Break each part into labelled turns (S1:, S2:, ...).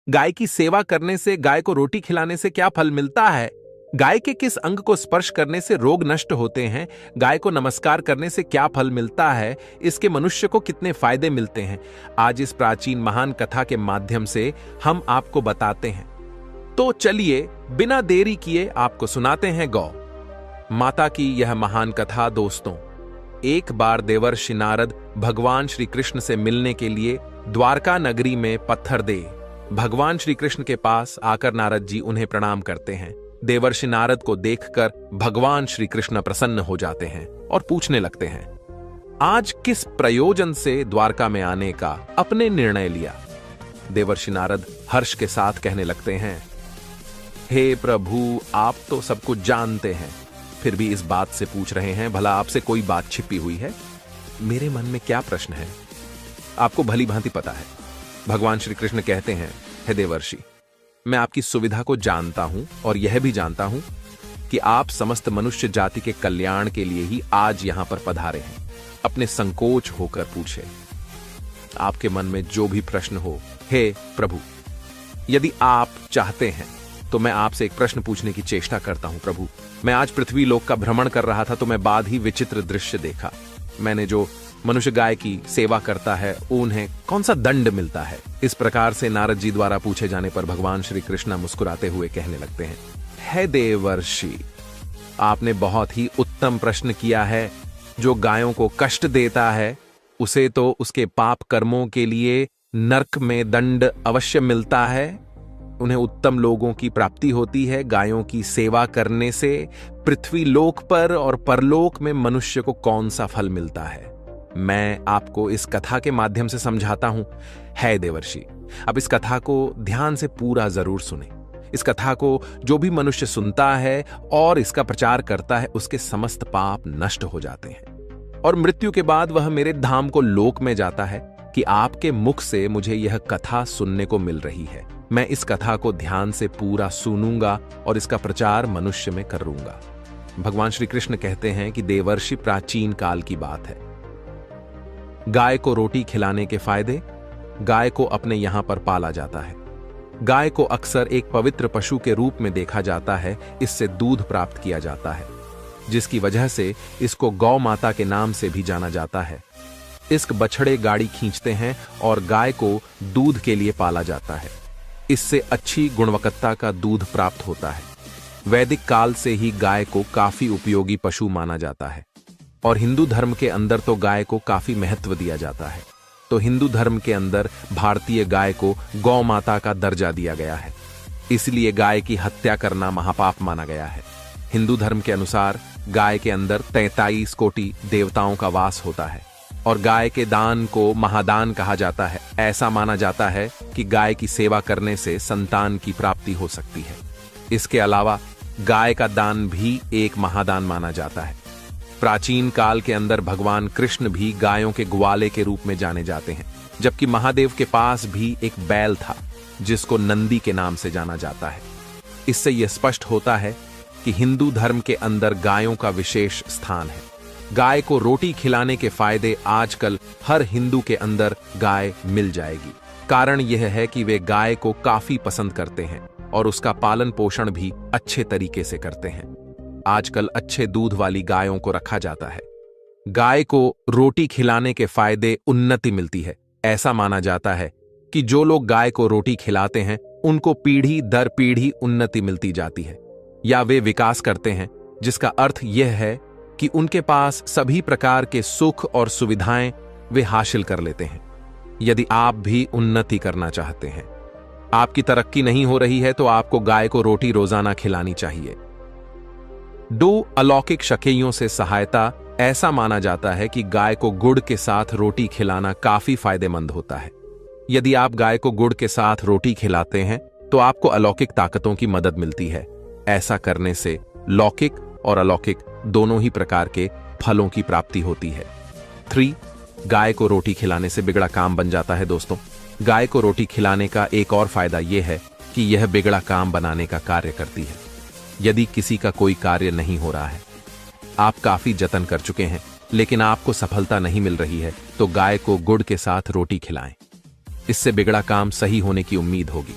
S1: गाय की सेवा करने से, गाय को रोटी खिलाने से क्या फल मिलता है? गाय के किस अंग को स्पर्श करने से रोग नष्ट होते हैं? गाय को नमस्कार करने से क्या फल मिलता है? इसके मनुष्य को कितने फायदे मिलते हैं? आज इस प्राचीन महान कथा के माध्यम से हम आपको बताते हैं। तो चलिए बिना देरी किए आपको सुनाते हैं गौ माता की यह महान कथा। दोस्तों, एक बार देवर्षि नारद भगवान श्री कृष्ण से मिलने के लिए द्वारका नगरी में पत्थर दे भगवान श्री कृष्ण के पास आकर नारद जी उन्हें प्रणाम करते हैं। देवर्षि नारद को देखकर भगवान श्री कृष्ण प्रसन्न हो जाते हैं और पूछने लगते हैं, आज किस प्रयोजन से द्वारका में आने का अपने निर्णय लिया? देवर्षि नारद हर्ष के साथ कहने लगते हैं, हे प्रभु, आप तो सब कुछ जानते हैं, फिर भी इस बात से पूछ रहे हैं, भला आपसे कोई बात छिपी हुई है? मेरे मन में क्या प्रश्न है, आपको भली भांति पता है। भगवान श्री कृष्ण कहते हैं, हे देवर्षि, मैं आपकी सुविधा को जानता हूं और यह भी जानता हूं कि आप समस्त मनुष्य जाति के कल्याण के लिए ही आज यहां पर पधारे हैं। अपने संकोच होकर पूछे, आपके मन में जो भी प्रश्न हो। हे प्रभु, यदि आप चाहते हैं तो मैं आपसे एक प्रश्न पूछने की चेष्टा करता हूं। प्रभु, मैं आज पृथ्वी लोक का भ्रमण कर रहा था तो मैं बाद ही विचित्र दृश्य देखा। मैंने जो मनुष्य गाय की सेवा करता है उन्हें कौन सा दंड मिलता है? इस प्रकार से नारद जी द्वारा पूछे जाने पर भगवान श्री कृष्ण मुस्कुराते हुए कहने लगते हैं, हे देवर्षि, आपने बहुत ही उत्तम प्रश्न किया है। जो गायों को कष्ट देता है उसे तो उसके पाप कर्मों के लिए नरक में दंड अवश्य मिलता है। उन्हें उत्तम लोगों की प्राप्ति होती है। गायों की सेवा करने से पृथ्वी लोक पर और परलोक में मनुष्य को कौन सा फल मिलता है? मैं आपको इस कथा के माध्यम से समझाता हूं। है देवर्षि, अब इस कथा को ध्यान से पूरा जरूर सुने। इस कथा को जो भी मनुष्य सुनता है और इसका प्रचार करता है उसके समस्त पाप नष्ट हो जाते हैं और मृत्यु के बाद वह मेरे धाम को लोक में जाता है कि आपके मुख से मुझे यह कथा सुनने को मिल रही है। मैं इस कथा को ध्यान से पूरा सुनूंगा और इसका प्रचार मनुष्य में करूंगा। भगवान श्री कृष्ण कहते हैं कि देवर्षि, प्राचीन काल की बात है। गाय को रोटी खिलाने के फायदे। गाय को अपने यहां पर पाला जाता है। गाय को अक्सर एक पवित्र पशु के रूप में देखा जाता है। इससे दूध प्राप्त किया जाता है, जिसकी वजह से इसको गौ माता के नाम से भी जाना जाता है। इस बछड़े गाड़ी खींचते हैं और गाय को दूध के लिए पाला जाता है। इससे अच्छी गुणवत्ता का दूध प्राप्त होता है। वैदिक काल से ही गाय को काफी उपयोगी पशु माना जाता है और हिंदू धर्म के अंदर तो गाय को काफी महत्व दिया जाता है। तो हिंदू धर्म के अंदर भारतीय गाय को गौ माता का दर्जा दिया गया है। इसलिए गाय की हत्या करना महापाप माना गया है। हिंदू धर्म के अनुसार गाय के अंदर 43 कोटि देवताओं का वास होता है और गाय के दान को महादान कहा जाता है। ऐसा माना जाता है कि गाय की सेवा करने से संतान की प्राप्ति हो सकती है। इसके अलावा गाय का दान भी एक महादान माना जाता है। प्राचीन काल के अंदर भगवान कृष्ण भी गायों के ग्वाले के रूप में जाने जाते हैं, जबकि महादेव के पास भी एक बैल था जिसको नंदी के नाम से जाना जाता है। इससे यह स्पष्ट होता है कि हिंदू धर्म के अंदर गायों का विशेष स्थान है। गाय को रोटी खिलाने के फायदे आजकल हर हिंदू के अंदर गाय मिल जाएगी। कारण यह है कि वे गाय को काफी पसंद करते हैं और उसका पालन पोषण भी अच्छे तरीके से करते हैं। आजकल अच्छे दूध वाली गायों को रखा जाता है। गाय को रोटी खिलाने के फायदे उन्नति मिलती है। ऐसा माना जाता है कि जो लोग गाय को रोटी खिलाते हैं उनको पीढ़ी दर पीढ़ी उन्नति मिलती जाती है या वे विकास करते हैं, जिसका अर्थ यह है कि उनके पास सभी प्रकार के सुख और सुविधाएं वे हासिल कर लेते हैं। यदि आप भी उन्नति करना चाहते हैं, आपकी तरक्की नहीं हो रही है, तो आपको गाय को रोटी रोजाना खिलानी चाहिए। दो अलौकिक शक्तियों से सहायता। ऐसा माना जाता है कि गाय को गुड़ के साथ रोटी खिलाना काफी फायदेमंद होता है। यदि आप गाय को गुड़ के साथ रोटी खिलाते हैं तो आपको अलौकिक ताकतों की मदद मिलती है। ऐसा करने से लौकिक और अलौकिक दोनों ही प्रकार के फलों की प्राप्ति होती है। 3. गाय को रोटी खिलाने से बिगड़ा काम बन जाता है। दोस्तों, गाय को रोटी खिलाने का एक और फायदा यह है कि यह बिगड़ा काम बनाने का कार्य करती है। यदि किसी का कोई कार्य नहीं हो रहा है, आप काफी जतन कर चुके हैं लेकिन आपको सफलता नहीं मिल रही है, तो गाय को गुड़ के साथ रोटी खिलाएं। इससे बिगड़ा काम सही होने की उम्मीद होगी।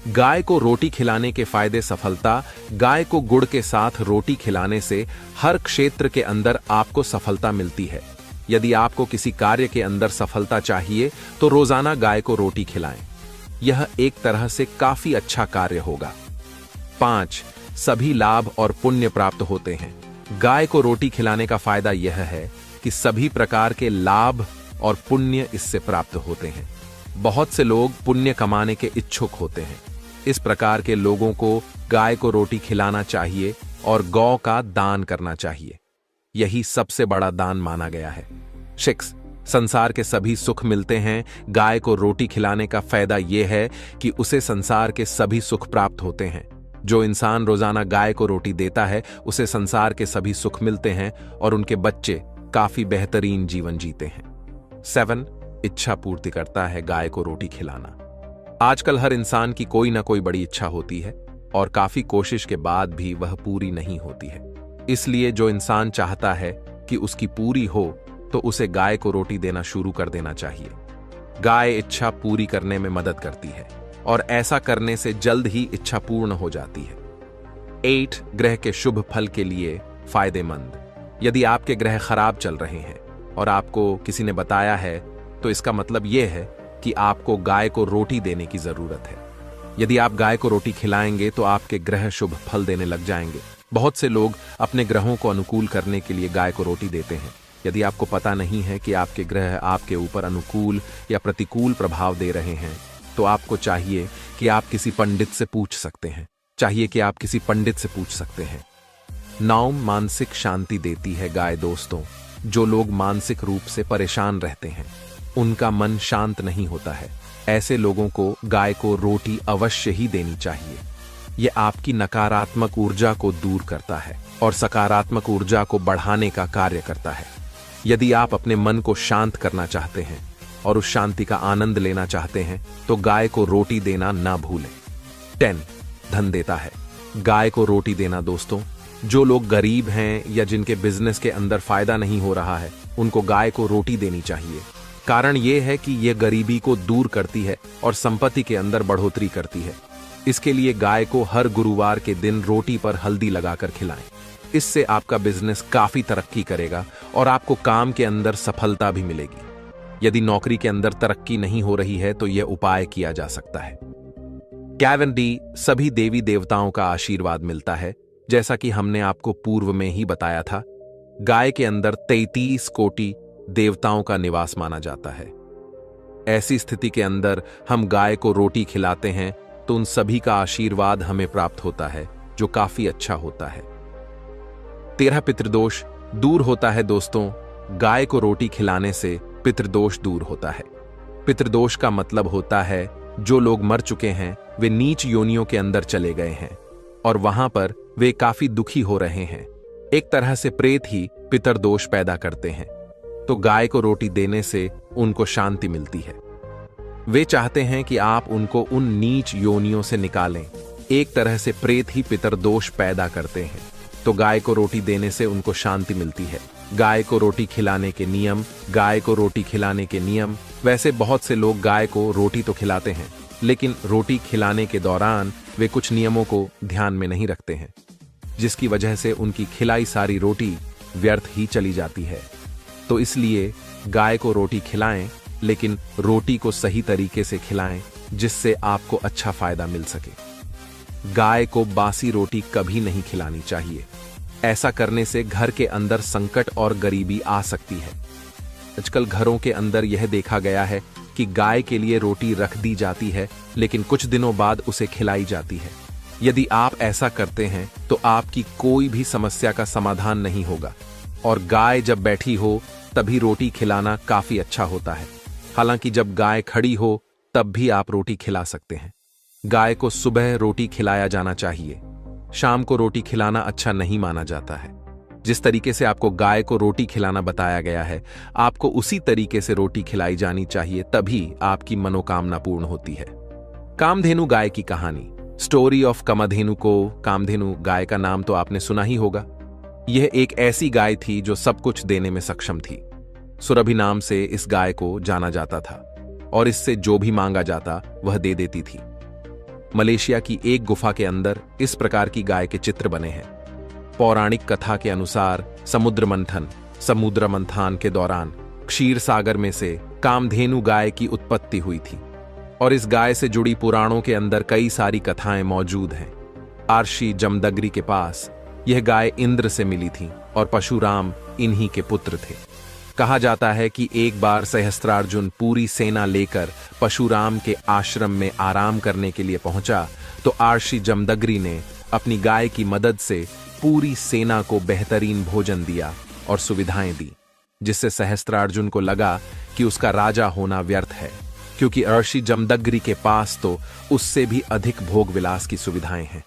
S1: गाय को रोटी खिलाने के फायदे। सफलता। गाय को गुड़ के साथ रोटी खिलाने से हर क्षेत्र के अंदर आपको सफलता मिलती है। यदि आपको किसी कार्य के अंदर सफलता चाहिए तो रोजाना गाय को रोटी खिलाएं। यह एक तरह से काफी अच्छा कार्य होगा। 5. सभी लाभ और पुण्य प्राप्त होते हैं। गाय को रोटी खिलाने का फायदा यह है कि सभी प्रकार के लाभ और पुण्य इससे प्राप्त होते हैं। बहुत से लोग पुण्य कमाने के इच्छुक होते हैं। इस प्रकार के लोगों को गाय को रोटी खिलाना चाहिए और गौ का दान करना चाहिए। यही सबसे बड़ा दान माना गया है। 6. संसार के सभी सुख मिलते हैं। गाय को रोटी खिलाने का फायदा यह है कि उसे संसार के सभी सुख प्राप्त होते हैं। जो इंसान रोजाना गाय को रोटी देता है उसे संसार के सभी सुख मिलते हैं और उनके बच्चे काफी बेहतरीन जीवन जीते हैं। 7. इच्छा पूर्ति करता है गाय को रोटी खिलाना। आजकल हर इंसान की कोई ना कोई बड़ी इच्छा होती है और काफी कोशिश के बाद भी वह पूरी नहीं होती है। इसलिए जो इंसान चाहता है कि उसकी पूरी हो तो उसे गाय को रोटी देना शुरू कर देना चाहिए। गाय इच्छा पूरी करने में मदद करती है और ऐसा करने से जल्द ही इच्छा पूर्ण हो जाती है। 8. ग्रह के शुभ फल के लिए फायदेमंद। यदि आपके ग्रह खराब चल रहे हैं और आपको किसी ने बताया है तो इसका मतलब यह है कि आपको गाय को रोटी देने की जरूरत है। यदि आप गाय को रोटी खिलाएंगे तो आपके ग्रह शुभ फल देने लग जाएंगे। बहुत से लोग अपने ग्रहों को अनुकूल करने के लिए गाय को रोटी देते हैं। यदि आपको पता नहीं है कि आपके ग्रह आपके ऊपर अनुकूल या प्रतिकूल प्रभाव दे रहे हैं तो आपको चाहिए कि आप किसी पंडित से पूछ सकते हैं। 9. मानसिक शांति देती है गाय। दोस्तों, जो लोग मानसिक रूप से परेशान रहते हैं उनका मन शांत नहीं होता है। ऐसे लोगों को गाय को रोटी अवश्य ही देनी चाहिए। यह आपकी नकारात्मक ऊर्जा को दूर करता है और सकारात्मक ऊर्जा को बढ़ाने का कार्य करता है। यदि आप अपने मन को शांत करना चाहते हैं और उस शांति का आनंद लेना चाहते हैं तो गाय को रोटी देना ना भूलें। 10. धन देता है गाय को रोटी देना। दोस्तों, जो लोग गरीब हैं या जिनके बिजनेस के अंदर फायदा नहीं हो रहा है उनको गाय को रोटी देनी चाहिए। कारण यह है कि यह गरीबी को दूर करती है और संपत्ति के अंदर बढ़ोतरी करती है। इसके लिए गाय को हर गुरुवार के दिन रोटी पर हल्दी लगाकर खिलाएं। इससे आपका बिजनेस काफी तरक्की करेगा और आपको काम के अंदर सफलता भी मिलेगी। यदि नौकरी के अंदर तरक्की नहीं हो रही है तो यह उपाय किया जा सकता है। 11. सभी देवी देवताओं का आशीर्वाद मिलता है। जैसा कि हमने आपको पूर्व में ही बताया था, गाय के अंदर 33 कोटि देवताओं का निवास माना जाता है। ऐसी स्थिति के अंदर हम गाय को रोटी खिलाते हैं तो उन सभी का आशीर्वाद हमें प्राप्त होता है, जो काफी अच्छा होता है। 13. पितृदोष दूर होता है। दोस्तों, गाय को रोटी खिलाने से पितृदोष दूर होता है। पितृदोष का मतलब होता है जो लोग मर चुके हैं वे नीच योनियों के अंदर चले गए हैं और वहां पर वे काफी दुखी हो रहे हैं। एक तरह से प्रेत ही पितृदोष पैदा करते हैं, तो गाय को रोटी देने से उनको शांति मिलती है। वे चाहते हैं कि आप उनको उन नीच योनियों से निकालें। एक तरह से प्रेत ही पितृदोष पैदा करते हैं, तो गाय को रोटी देने से उनको शांति मिलती है। गाय को रोटी खिलाने के नियम। वैसे बहुत से लोग गाय को रोटी तो खिलाते हैं, लेकिन रोटी खिलाने के दौरान वे कुछ नियमों को ध्यान में नहीं रखते हैं, जिसकी वजह से उनकी खिलाई सारी रोटी व्यर्थ ही चली जाती है। तो इसलिए गाय को रोटी खिलाएं, लेकिन रोटी को सही तरीके से खिलाएं जिससे आपको अच्छा फायदा मिल सके। गाय को बासी रोटी कभी नहीं खिलानी चाहिए। ऐसा करने से घर के अंदर संकट और गरीबी आ सकती है। आजकल घरों के अंदर यह देखा गया है कि गाय के लिए रोटी रख दी जाती है, लेकिन कुछ दिनों बाद उसे खिलाई जाती है। यदि आप ऐसा करते हैं तो आपकी कोई भी समस्या का समाधान नहीं होगा और गाय जब बैठी हो तभी रोटी खिलाना काफी अच्छा होता है। हालांकि जब गाय खड़ी हो तब भी आप रोटी खिला सकते हैं। गाय को सुबह रोटी खिलाया जाना चाहिए, शाम को रोटी खिलाना अच्छा नहीं माना जाता है। जिस तरीके से आपको गाय को रोटी खिलाना बताया गया है, आपको उसी तरीके से रोटी खिलाई जानी चाहिए, तभी आपकी मनोकामना पूर्ण होती है। कामधेनु गाय की कहानी। स्टोरी ऑफ कामधेनु को। कामधेनु गाय का नाम तो आपने सुना ही होगा। यह एक ऐसी गाय थी जो सब कुछ देने में सक्षम थी। सुरभि नाम से इस गाय को जाना जाता था और इससे जो भी मांगा जाता वह दे देती थी। मलेशिया की एक गुफा के अंदर इस प्रकार की गाय के चित्र बने हैं। पौराणिक कथा के अनुसार समुद्र मंथन के दौरान क्षीर सागर में से कामधेनु गाय की उत्पत्ति हुई थी और इस गाय से जुड़ी पुराणों के अंदर कई सारी कथाएं मौजूद हैं। आर्षी जमदग्नि के पास यह गाय इंद्र से मिली थी और परशुराम इन्हीं के पुत्र थे। कहा जाता है कि एक बार सहस्त्रार्जुन पूरी सेना लेकर परशुराम के आश्रम में आराम करने के लिए पहुंचा तो आर्षी जमदग्नि ने अपनी गाय की मदद से पूरी सेना को बेहतरीन भोजन दिया और सुविधाएं दी, जिससे सहस्त्रार्जुन को लगा कि उसका राजा होना व्यर्थ है, क्योंकि आर्षी जमदग्नि के पास तो उससे भी अधिक भोग विलास की सुविधाएं हैं।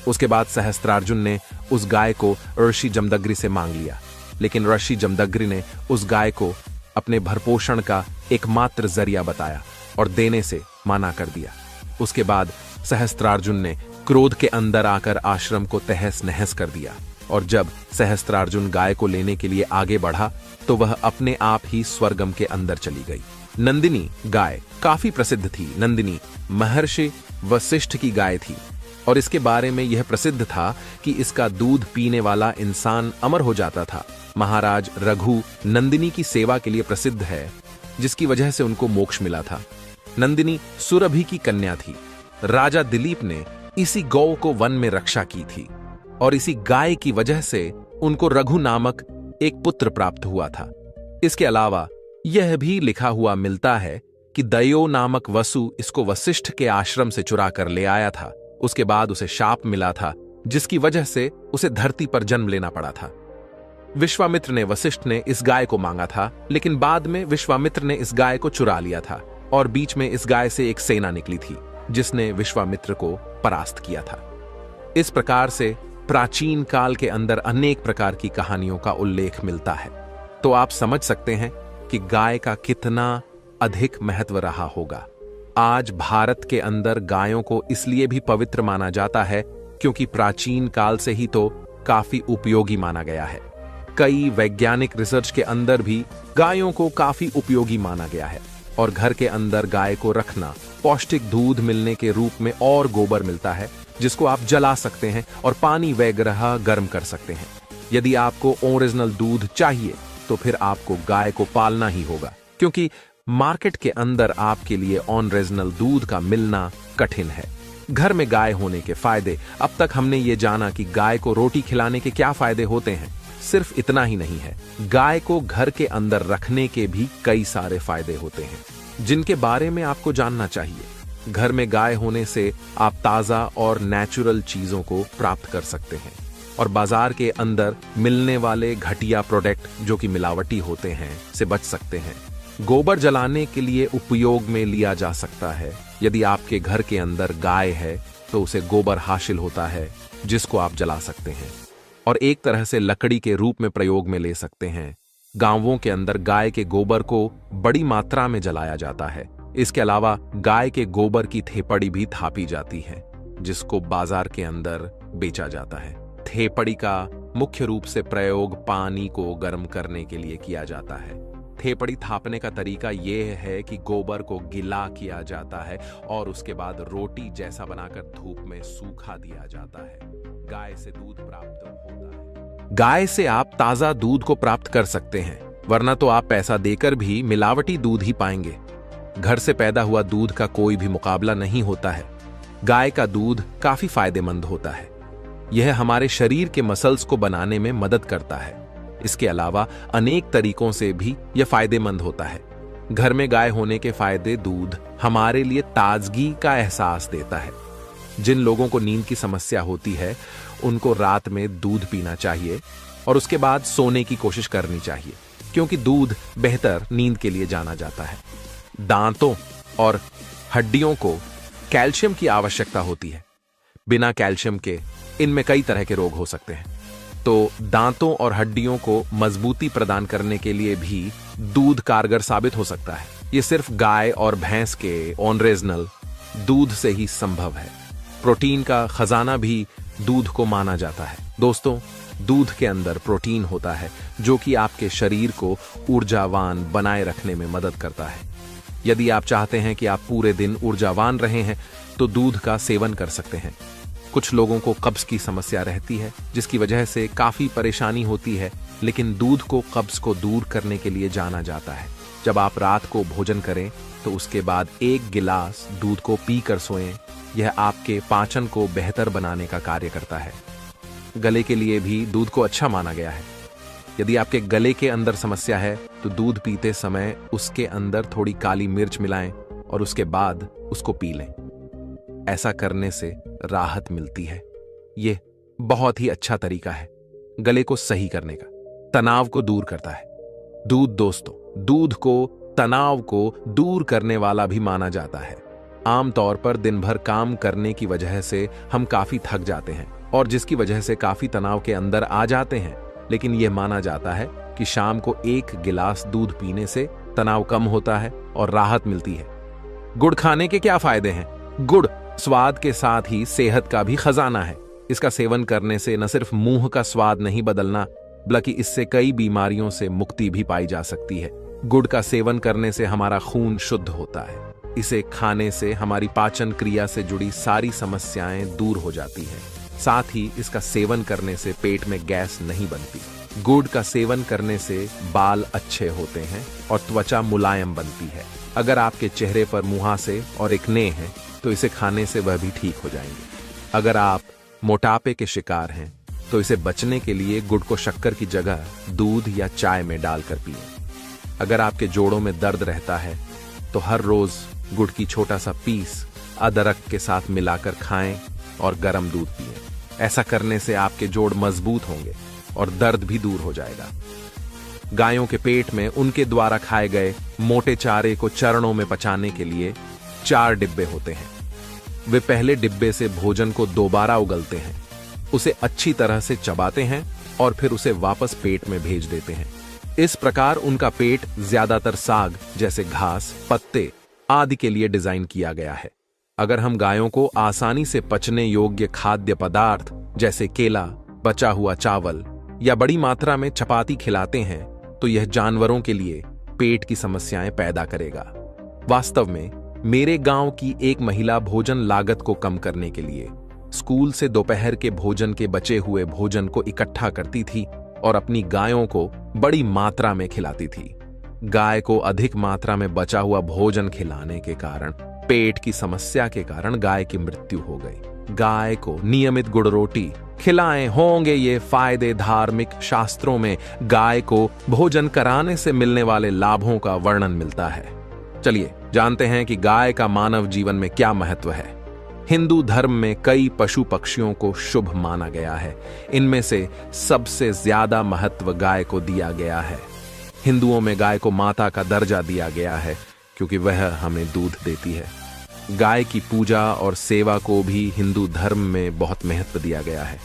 S1: उसके बाद सहस्त्रार्जुन ने उस गाय को आर्षी जमदग्नि से मांग लिया, लेकिन आर्षी जमदग्नि ने उस गाय को अपने भरपोषण का एकमात्र जरिया बताया और देने से मना कर दिया। उसके बाद सहस्त्रार्जुन ने क्रोध के अंदर आकर आश्रम को तहस नहस कर दिया और जब सहस्त्रार्जुन गाय को लेने के लिए आगे बढ़ा तो वह अपने आप ही स्वर्गम के अंदर चली गई। नंदिनी गाय काफी प्रसिद्ध थी। नंदिनी महर्षि वशिष्ठ की गाय थी और इसके बारे में यह प्रसिद्ध था कि इसका दूध पीने वाला इंसान अमर हो जाता था। महाराज रघु नंदिनी की सेवा के लिए प्रसिद्ध है, जिसकी वजह से उनको मोक्ष मिला था। नंदिनी सुरभि की कन्या थी। राजा दिलीप ने इसी गौ को वन में रक्षा की थी और इसी गाय की वजह से उनको रघु नामक एक पुत्र प्राप्त हुआ था। इसके अलावा यह भी लिखा हुआ मिलता है कि दयो नामक वसु इसको वशिष्ठ के आश्रम से चुरा कर ले आया था। उसके बाद उसे शाप मिला था, जिसकी वजह से उसे धरती पर जन्म लेना पड़ा था। विश्वामित्र ने वशिष्ठ ने इस गाय को मांगा था, लेकिन बाद में विश्वामित्र ने इस गाय को चुरा लिया था और बीच में इस गाय से एक सेना निकली थी जिसने विश्वामित्र को परास्त किया था। इस प्रकार से प्राचीन काल के अंदर अनेक प्रकार की कहानियों का उल्लेख मिलता है। तो आप समझ सकते हैं कि गाय का कितना अधिक महत्व रहा होगा। आज भारत के अंदर गायों को इसलिए भी पवित्र माना जाता है क्योंकि प्राचीन काल से ही तो काफी उपयोगी माना गया है। कई वैज्ञानिक रिसर्च के अंदर भी गायों को काफी उपयोगी माना गया है और घर के अंदर गाय को रखना पौष्टिक दूध मिलने के रूप में और गोबर मिलता है, जिसको आप जला सकते हैं और पानी वगैरह गर्म कर सकते हैं। यदि आपको ओरिजिनल दूध चाहिए तो फिर आपको गाय को पालना ही होगा, क्योंकि मार्केट के अंदर आपके लिए ओरिजिनल दूध का मिलना कठिन है। घर में गाय होने के फायदे। अब तक हमने ये जाना कि गाय को रोटी खिलाने के क्या फायदे होते हैं। सिर्फ इतना ही नहीं है, गाय को घर के अंदर रखने के भी कई सारे फायदे होते हैं जिनके बारे में आपको जानना चाहिए। घर में गाय होने से आप ताजा और नेचुरल चीजों को प्राप्त कर सकते हैं और बाजार के अंदर मिलने वाले घटिया प्रोडक्ट जो कि मिलावटी होते हैं से बच सकते हैं। गोबर जलाने के लिए उपयोग में लिया जा सकता है। यदि आपके घर के अंदर गाय है तो उसे गोबर हासिल होता है जिसको आप जला सकते हैं और एक तरह से लकड़ी के रूप में प्रयोग में ले सकते हैं। गांवों के अंदर गाय के गोबर को बड़ी मात्रा में जलाया जाता है। इसके अलावा गाय के गोबर की थेपड़ी भी थापी जाती है जिसको बाजार के अंदर बेचा जाता है। थेपड़ी का मुख्य रूप से प्रयोग पानी को गर्म करने के लिए किया जाता है। थेपड़ी थापने का तरीका यह है कि गोबर को गीला किया जाता है और उसके बाद रोटी जैसा बनाकर धूप में सूखा दिया जाता है। गाय से दूध प्राप्त होता है। गाय से आप ताजा दूध को प्राप्त कर सकते हैं, वरना तो आप पैसा देकर भी मिलावटी दूध ही पाएंगे। घर से पैदा हुआ दूध का कोई भी मुकाबला नहीं होता है। गाय का दूध काफी फायदेमंद होता है। यह हमारे शरीर के मसल्स को बनाने में मदद करता है। इसके अलावा अनेक तरीकों से भी यह फायदेमंद होता है। घर में गाय होने के फायदे: दूध हमारे लिए ताजगी का एहसास देता है। जिन लोगों को नींद की समस्या होती है उनको रात में दूध पीना चाहिए और उसके बाद सोने की कोशिश करनी चाहिए, क्योंकि दूध बेहतर नींद के लिए जाना जाता है। दांतों और हड्डियों को कैल्शियम की आवश्यकता होती है। बिना कैल्शियम के इनमें कई तरह के रोग हो सकते हैं, तो दांतों और हड्डियों को मजबूती प्रदान करने के लिए भी दूध कारगर साबित हो सकता है। यह सिर्फ गाय और भैंस के ओरिजिनल दूध से ही संभव है। प्रोटीन का खजाना भी दूध को माना जाता है। दोस्तों, दूध के अंदर प्रोटीन होता है जो कि आपके शरीर को ऊर्जावान बनाए रखने में मदद करता है। यदि आप चाहते हैं कि आप पूरे दिन ऊर्जावान रहे हैं तो दूध का सेवन कर सकते हैं। कुछ लोगों को कब्ज की समस्या रहती है, जिसकी वजह से काफी परेशानी होती है, लेकिन दूध को कब्ज को दूर करने के लिए जाना जाता है। जब आप रात को भोजन करें तो उसके बाद 1 गिलास दूध को पीकर सोएं। यह आपके पाचन को बेहतर बनाने का कार्य करता है। गले के लिए भी दूध को अच्छा माना गया है। यदि आपके गले के अंदर समस्या है तो दूध पीते समय उसके अंदर थोड़ी काली मिर्च मिलाएं और उसके बाद उसको पी लें। ऐसा करने से राहत मिलती है। यह बहुत ही अच्छा तरीका है गले को सही करने का। तनाव को दूर करता है दूध। दोस्तों, दूध को तनाव को दूर करने वाला भी माना जाता है। आमतौर पर दिन भर काम करने की वजह से हम काफी थक जाते हैं और जिसकी वजह से काफी तनाव के अंदर आ जाते हैं, लेकिन यह माना जाता है कि शाम को 1 गिलास दूध पीने से तनाव कम होता है और राहत मिलती है। गुड़ खाने के क्या फायदे हैं? गुड़ स्वाद के साथ ही सेहत का भी खजाना है। इसका सेवन करने से न सिर्फ मुंह का स्वाद नहीं बदलना, बल्कि इससे कई बीमारियों से मुक्ति भी पाई जा सकती है। गुड़ का सेवन करने से हमारा खून शुद्ध होता है। इसे खाने से हमारी पाचन क्रिया से जुड़ी सारी समस्याएं दूर हो जाती हैं। साथ ही इसका सेवन करने से पेट में गैस नहीं बनती। गुड़ का सेवन करने से बाल अच्छे होते हैं और त्वचा मुलायम बनती है। अगर आपके चेहरे पर मुहासे और एक्ने हैं तो इसे खाने से वह भी ठीक हो जाएंगे। अगर आप मोटापे के शिकार हैं तो इसे बचने के लिए गुड़ को शक्कर की जगह दूध या चाय में डालकर पिएं। अगर आपके जोड़ों में दर्द रहता है तो हर रोज गुड़ की छोटा सा पीस अदरक के साथ मिलाकर खाएं और गर्म दूध पिएं। ऐसा करने से आपके जोड़ मजबूत होंगे और दर्द भी दूर हो जाएगा। गायों के पेट में उनके द्वारा खाए गए मोटे चारे को चरणों में पचाने के लिए 4 डिब्बे होते हैं। वे पहले डिब्बे से भोजन को दोबारा उगलते हैं, उसे अच्छी तरह से चबाते हैं और फिर उसे वापस पेट में भेज देते हैं। इस प्रकार उनका पेट ज्यादातर साग जैसे घास, पत्ते आदि के लिए डिजाइन किया गया है। अगर हम गायों को आसानी से पचने योग्य खाद्य पदार्थ जैसे केला, बचा हुआ चावल या बड़ी मात्रा में चपाती खिलाते हैं तो यह जानवरों के लिए पेट की समस्याएं पैदा करेगा। वास्तव में मेरे गांव की एक महिला भोजन लागत को कम करने के लिए स्कूल से दोपहर के भोजन के बचे हुए भोजन को इकट्ठा करती थी और अपनी गायों को बड़ी मात्रा में खिलाती थी। गाय को अधिक मात्रा में बचा हुआ भोजन खिलाने के कारण पेट की समस्या के कारण गाय की मृत्यु हो गई। गाय को नियमित गुड़ रोटी खिलाएं होंगे ये फायदे। धार्मिक शास्त्रों में गाय को भोजन कराने से मिलने वाले लाभों का वर्णन मिलता है। चलिए जानते हैं कि गाय का मानव जीवन में क्या महत्व है। हिंदू धर्म में कई पशु पक्षियों को शुभ माना गया है। इनमें से सबसे ज्यादा महत्व गाय को दिया गया है। हिंदुओं में गाय को माता का दर्जा दिया गया है क्योंकि वह हमें दूध देती है। गाय की पूजा और सेवा को भी हिंदू धर्म में बहुत महत्व दिया गया है।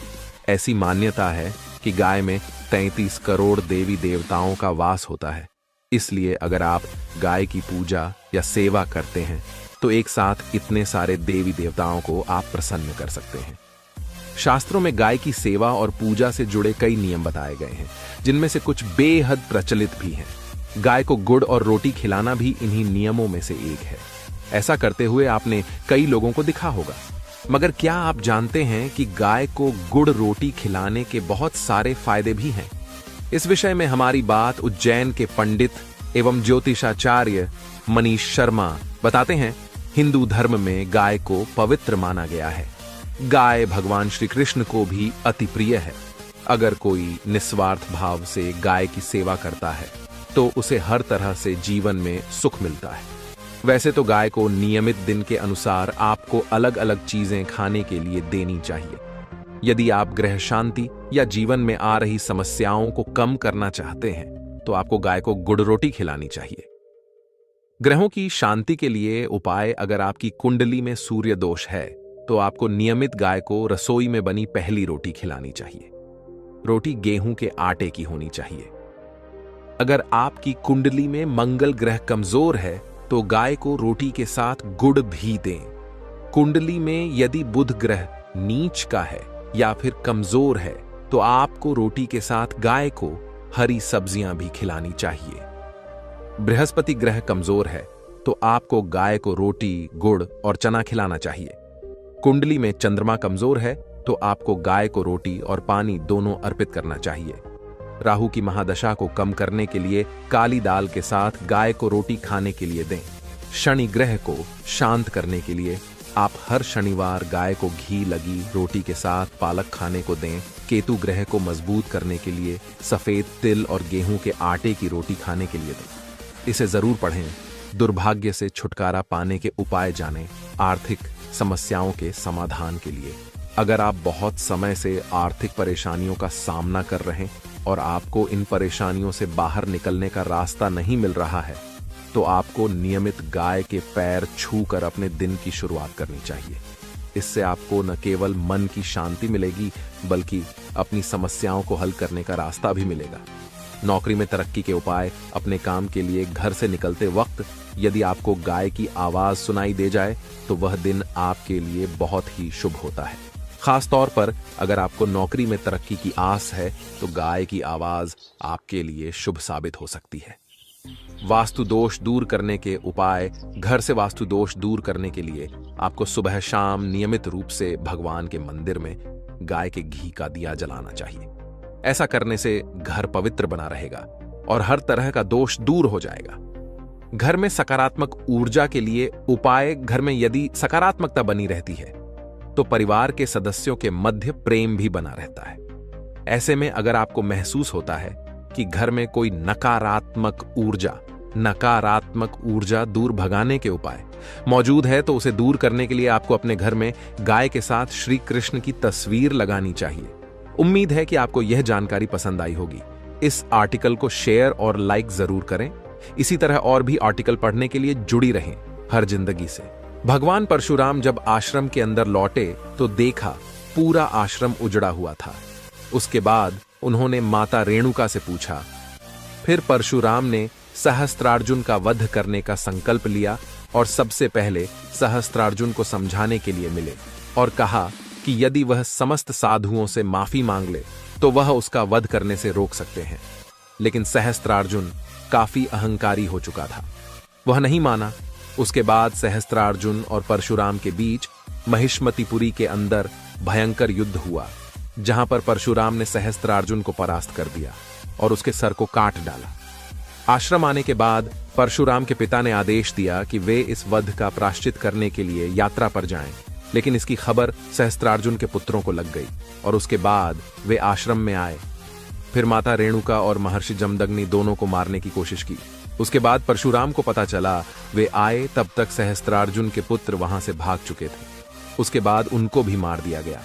S1: ऐसी मान्यता है कि गाय में 33 करोड़ देवी देवताओं का वास होता है। इसलिए अगर आप गाय की पूजा या सेवा करते हैं तो एक साथ इतने सारे देवी देवताओं को आप प्रसन्न कर सकते हैं। शास्त्रों में गाय की सेवा और पूजा से जुड़े कई नियम बताए गए हैं, जिनमें से कुछ बेहद प्रचलित भी हैं। गाय को गुड़ और रोटी खिलाना भी इन्हीं नियमों में से एक है। ऐसा करते हुए आपने कई लोगों को दिखा होगा। मगर क्या आप जानते हैं कि गाय को गुड़ रोटी खिलाने के बहुत सारे फायदे भी हैं? इस विषय में हमारी बात उज्जैन के पंडित एवं ज्योतिषाचार्य मनीष शर्मा बताते हैं। हिंदू धर्म में गाय को पवित्र माना गया है। गाय भगवान श्री कृष्ण को भी अति प्रिय है। अगर कोई निस्वार्थ भाव से गाय की सेवा करता है तो उसे हर तरह से जीवन में सुख मिलता है। वैसे तो गाय को नियमित दिन के अनुसार आपको अलग अलग चीजें खाने के लिए देनी चाहिए। यदि आप ग्रह शांति या जीवन में आ रही समस्याओं को कम करना चाहते हैं तो आपको गाय को गुड़ रोटी खिलानी चाहिए। ग्रहों की शांति के लिए उपाय: अगर आपकी कुंडली में सूर्य दोष है तो आपको नियमित गाय को रसोई में बनी पहली रोटी खिलानी चाहिए। रोटी गेहूं के आटे की होनी चाहिए। अगर आपकी कुंडली में मंगल ग्रह कमजोर है तो गाय को रोटी के साथ गुड़ भी दें। कुंडली में यदि बुध ग्रह नीच का है या फिर कमजोर है तो आपको रोटी के साथ गाय को हरी सब्जियां भी खिलानी चाहिए। बृहस्पति ग्रह कमजोर है तो आपको गाय को रोटी, गुड़ और चना खिलाना चाहिए। कुंडली में चंद्रमा कमजोर है तो आपको गाय को रोटी और पानी दोनों अर्पित करना चाहिए। राहु की महादशा को कम करने के लिए काली दाल के साथ गाय को रोटी खाने के लिए दें। शनि ग्रह को शांत करने के लिए आप हर शनिवार गाय को घी लगी रोटी के साथ पालक खाने को दें। केतु ग्रह को मजबूत करने के लिए सफेद तिल और गेहूं के आटे की रोटी खाने के लिए दें। इसे जरूर पढ़ें। दुर्भाग्य से छुटकारा पाने के उपाय जानें। आर्थिक समस्याओं के समाधान के लिए अगर आप बहुत समय से आर्थिक परेशानियों का सामना कर रहे हैं और आपको इन परेशानियों से बाहर निकलने का रास्ता नहीं मिल रहा है तो आपको नियमित गाय के पैर छूकर अपने दिन की शुरुआत करनी चाहिए। इससे आपको न केवल मन की शांति मिलेगी बल्कि अपनी समस्याओं को हल करने का रास्ता भी मिलेगा। नौकरी में तरक्की के उपाय। अपने काम के लिए घर से निकलते वक्त यदि आपको गाय की आवाज सुनाई दे जाए तो वह दिन आपके लिए बहुत ही शुभ होता है। खास तौर पर अगर आपको नौकरी में तरक्की की आस है तो गाय की आवाज आपके लिए शुभ साबित हो सकती है। वास्तु दोष दूर करने के उपाय। घर से वास्तु दोष दूर करने के लिए आपको सुबह शाम नियमित रूप से भगवान के मंदिर में गाय के घी का दिया जलाना चाहिए। ऐसा करने से घर पवित्र बना रहेगा और हर तरह का दोष दूर हो जाएगा। घर में सकारात्मक ऊर्जा के लिए उपाय। घर में यदि सकारात्मकता बनी रहती है तो परिवार के सदस्यों के मध्य प्रेम भी बना रहता है। ऐसे में अगर आपको महसूस होता है कि घर में कोई नकारात्मक ऊर्जा दूर भगाने के उपाय मौजूद है तो उसे दूर करने के लिए आपको अपने घर में गाय के साथ श्री कृष्ण की तस्वीर लगानी चाहिए। उम्मीद है कि आपको यह जानकारी पसंद आई होगी। इस आर्टिकल को शेयर और लाइक जरूर करें। इसी तरह और भी आर्टिकल पढ़ने के लिए जुड़ी रहें हर जिंदगी से। भगवान परशुराम जब आश्रम के अंदर लौटे तो देखा पूरा आश्रम उजड़ा हुआ था। उसके बाद उन्होंने माता रेणुका से पूछा। फिर परशुराम ने सहस्त्रार्जुन का वध करने का संकल्प लिया और सबसे पहले सहस्त्रार्जुन को समझाने के लिए मिले और कहा कि यदि वह समस्त साधुओं से माफी मांग ले तो वह उसका वध करने से रोक सकते हैं। लेकिन सहस्त्रार्जुन काफी अहंकारी हो चुका था, वह नहीं माना। उसके बाद सहस्त्रार्जुन और परशुराम के बीच महिष्मतिपुरी के अंदर भयंकर युद्ध हुआ, जहां पर परशुराम ने सहस्त्रार्जुन को परास्त कर दिया और उसके सर को काट डाला। आश्रम आने के बाद परशुराम के पिता ने आदेश दिया कि वे इस वध का प्रायश्चित करने के लिए यात्रा पर जाएं, लेकिन इसकी खबर सहस्त्रार्जुन के पुत्रों को लग गई और उसके बाद वे आश्रम में आए। फिर माता रेणुका और महर्षि जमदग्नि दोनों को मारने की कोशिश की। उसके बाद परशुराम को पता चला वे आए तब तक सहस्त्रार्जुन के पुत्र वहां से भाग चुके थे। उसके बाद उनको भी मार दिया गया।